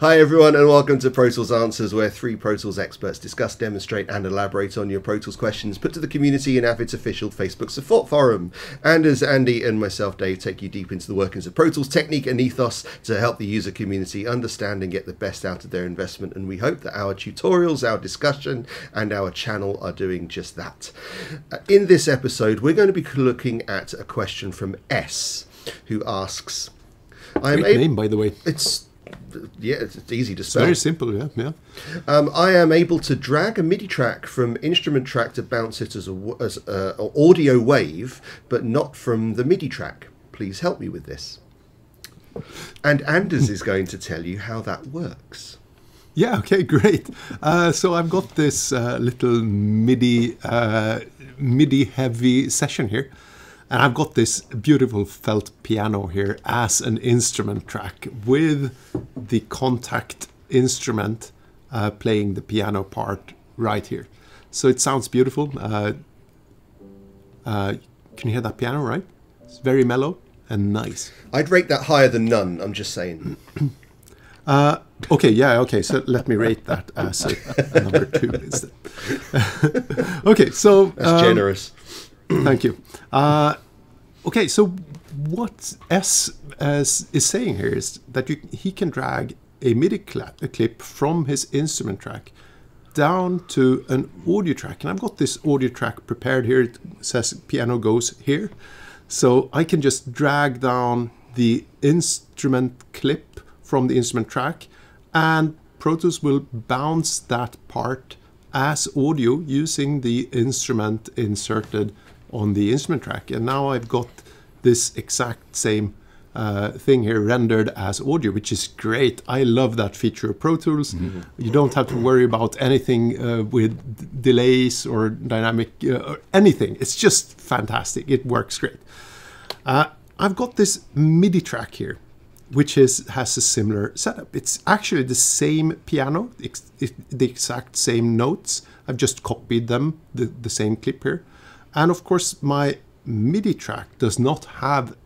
Hi everyone and welcome to Pro Tools Answers, where three Pro Tools experts discuss, demonstrate and elaborate on your Pro Tools questions put to the community in Avid's official Facebook support forum. And as Andy and myself, Dave, take you deep into the workings of Pro Tools technique and ethos to help the user community understand and get the best out of their investment, and we hope that our tutorials, our discussion and our channel are doing just that. In this episode we're going to be looking at a question from S, who asks, Great name, by the way. It's easy to spell. Very simple, yeah. I am able to drag a MIDI track from instrument track to bounce it as a audio wave, but not from the MIDI track. Please help me with this. And Anders is going to tell you how that works. Yeah, okay, great. So I've got this little MIDI heavy session here. And I've got this beautiful felt piano here as an instrument track with the contact instrument playing the piano part right here. So it sounds beautiful. Can you hear that piano, right? It's very mellow and nice. I'd rate that higher than none, I'm just saying. Okay, so let me rate that as a number 2 instead. Okay, so... That's generous. Thank you. Okay, so what S is saying here is that he can drag a MIDI clip from his instrument track down to an audio track. And I've got this audio track prepared here. It says piano goes here. So I can just drag down the instrument clip from the instrument track, and Pro Tools will bounce that part as audio using the instrument inserted on the instrument track. And now I've got this exact same thing here rendered as audio, which is great. I love that feature of Pro Tools. You don't have to worry about anything with delays or dynamic or anything. It's just fantastic. It works great. I've got this MIDI track here, which has a similar setup. It's actually the same piano, the exact same notes. I've just copied them, the same clip here. And of course, my MIDI track does not have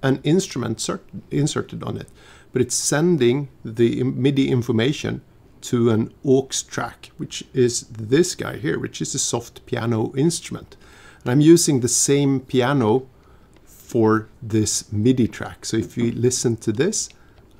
an instrument inserted on it, but it's sending the MIDI information to an aux track, which is this guy here, which is a soft piano instrument. And I'm using the same piano for this MIDI track. So if you listen to this,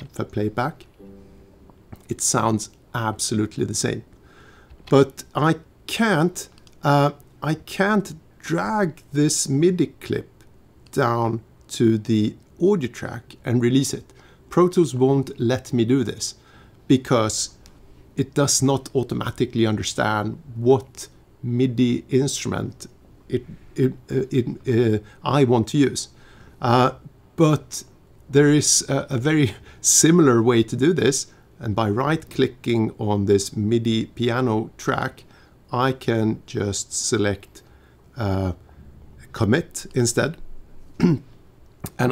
if I play it back, it sounds absolutely the same. But I can't drag this MIDI clip down to the audio track and release it. Pro Tools won't let me do this because it does not automatically understand what MIDI instrument I want to use. But there is a very similar way to do this, and by right-clicking on this MIDI piano track, I can just select commit instead, and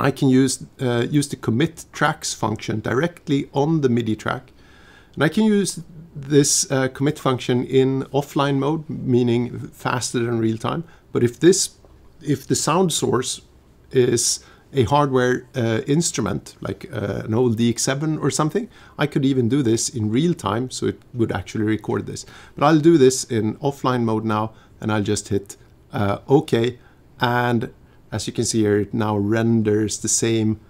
I can use the commit tracks function directly on the MIDI track, and I can use this commit function in offline mode, meaning faster than real time. But if the sound source is a hardware instrument like an old DX7 or something, I could even do this in real time, so it would actually record this. But I'll do this in offline mode now, and I'll just hit OK, and as you can see here, it now renders the same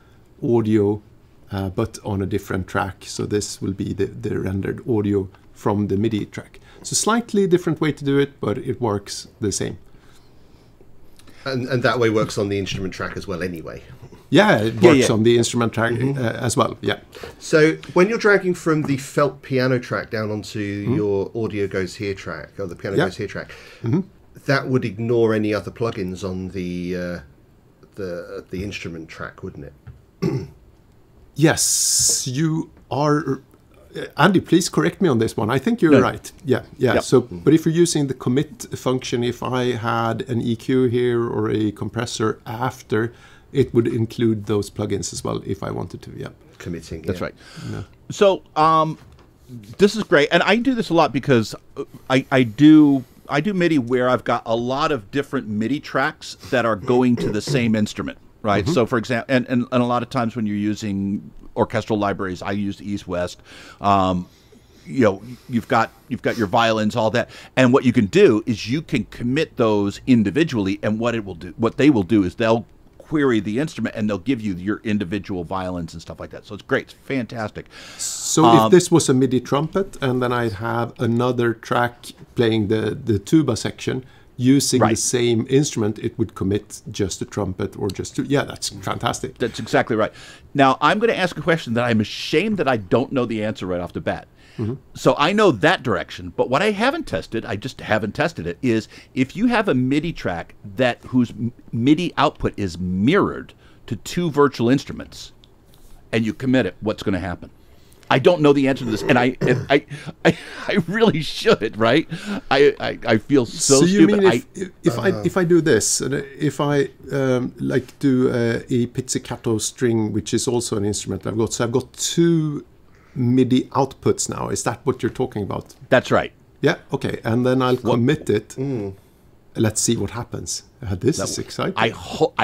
audio but on a different track. So this will be the rendered audio from the MIDI track. So slightly different way to do it, but it works the same. And that way works on the instrument track as well anyway. Yeah, it works on the instrument track as well, yeah. So when you're dragging from the felt piano track down onto your audio goes here track, or the piano goes here track, that would ignore any other plugins on the instrument track, wouldn't it? Yes, you are. Andy, please correct me on this one. I think you're right. Yeah. So, but if you're using the commit function, if I had an EQ here or a compressor after, it would include those plugins as well if I wanted to. Yeah, committing. That's right. Yeah. So, this is great, and I do this a lot because I do MIDI where I've got a lot of different MIDI tracks that are going to the same instrument, right? So, for example, and a lot of times when you're using orchestral libraries, I use East West. You know, you've got your violins, all that, and what you can do is you can commit those individually, and what they will do is they'll query the instrument and they'll give you your individual violins and stuff like that. So it's great, it's fantastic. So if this was a MIDI trumpet, and then I'd have another track playing the tuba section using the same instrument, it would commit just a trumpet or just yeah, that's fantastic. That's exactly right. Now I'm going to ask a question that I'm ashamed that I don't know the answer right off the bat. So I know that direction, but what I haven't tested, I just haven't tested it, is if you have a MIDI track whose MIDI output is mirrored to two virtual instruments, and you commit it, what's going to happen? I don't know the answer to this, and I really should, right? I feel so you stupid. mean if I do this, and if I like do a pizzicato string, which is also an instrument I've got, so I've got two MIDI outputs now. Is that what you're talking about? That's right. Yeah, okay. And then I'll commit it. Let's see what happens. This is exciting. I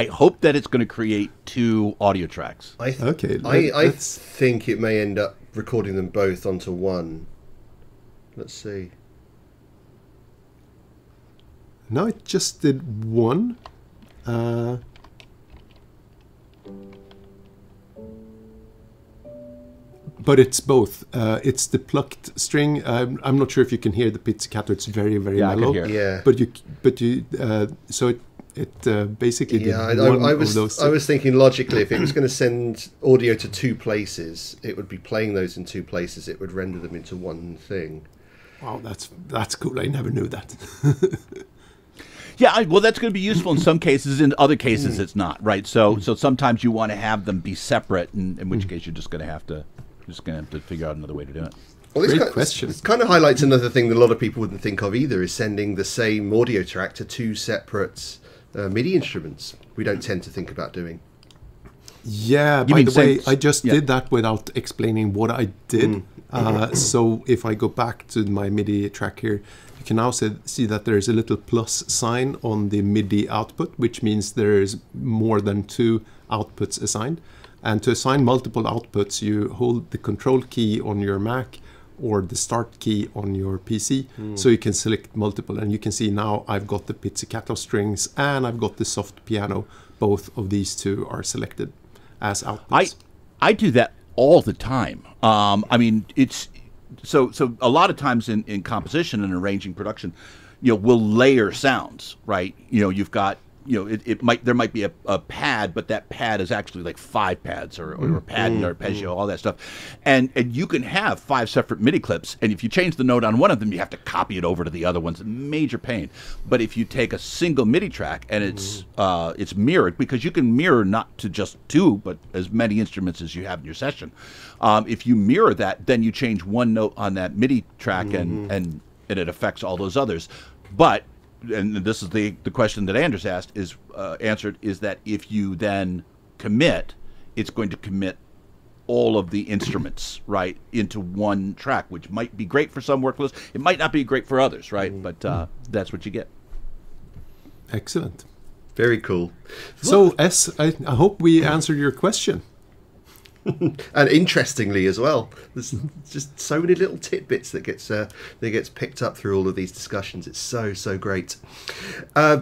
hope that it's going to create two audio tracks. I think it may end up recording them both onto one. Let's see. No, it just did one. But it's both. It's the plucked string. I'm not sure if you can hear the pizzicato. It's very, very mellow. I can hear it. But you. So it basically did one of those. I was thinking logically, if it was going to send audio to two places, it would be playing those in two places. It would render them into one thing. Wow, that's cool. I never knew that. Yeah, well, that's going to be useful in some cases. In other cases, it's not, right? So sometimes you want to have them be separate, in which case you're just going to have to figure out another way to do it. Well, Great question. This kind of highlights another thing that a lot of people wouldn't think of either, is sending the same audio track to two separate MIDI instruments. We don't tend to think about doing. Yeah, by the way, I just did that without explaining what I did. So if I go back to my MIDI track here, you can now see that there is a little plus sign on the MIDI output, which means there is more than two outputs assigned. And to assign multiple outputs, you hold the control key on your Mac or the start key on your PC, so you can select multiple. And you can see now I've got the pizzicato strings and I've got the soft piano. Both of these two are selected as outputs. I do that all the time. I mean, it's so a lot of times in composition and arranging production, we'll layer sounds, right? You've got, there might be a pad, but that pad is actually like 5 pads or a pad and arpeggio, all that stuff. And you can have 5 separate MIDI clips, and if you change the note on one of them, you have to copy it over to the other ones. Major pain. But if you take a single MIDI track and it's mirrored, because you can mirror not to just 2, but as many instruments as you have in your session. If you mirror that, then you change one note on that MIDI track and it affects all those others. But and this is the question that Anders asked answered is that if you then commit, it's going to commit all of the instruments right into one track, which might be great for some workflows. It might not be great for others, right? But that's what you get. Excellent. Very cool. So, I hope we answered your question. And interestingly as well, there's just so many little tidbits that gets picked up through all of these discussions. It's so great.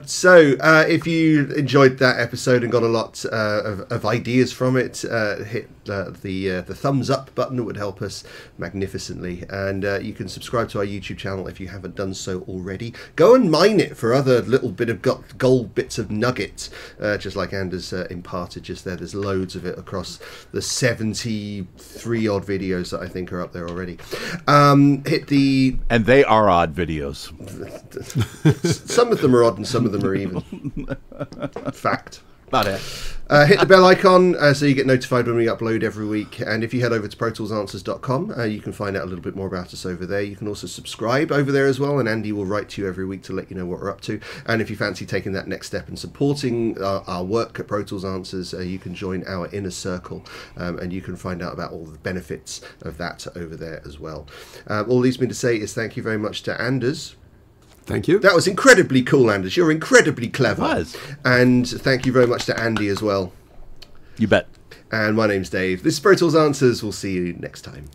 So if you enjoyed that episode and got a lot of ideas from it, hit the thumbs up button. It would help us magnificently. And you can subscribe to our YouTube channel if you haven't done so already. Go and mine it for other little bit of gold bits of nuggets, just like Anders imparted just there. There's loads of it across the 73 odd videos that I think are up there already. And they are odd videos. Some of them are odd and some of them are even. Fact. About it. Hit the bell icon so you get notified when we upload every week. And if you head over to protoolsanswers.com, you can find out a little bit more about us over there. You can also subscribe over there as well, and Andy will write to you every week to let you know what we're up to. And if you fancy taking that next step and supporting our work at Pro Tools Answers, you can join our inner circle, and you can find out about all the benefits of that over there as well. All leaves me to say is thank you very much to Anders. Thank you. That was incredibly cool, Anders. You're incredibly clever. It was. And thank you very much to Andy as well. You bet. And my name's Dave. This is Pro Tools Answers. We'll see you next time.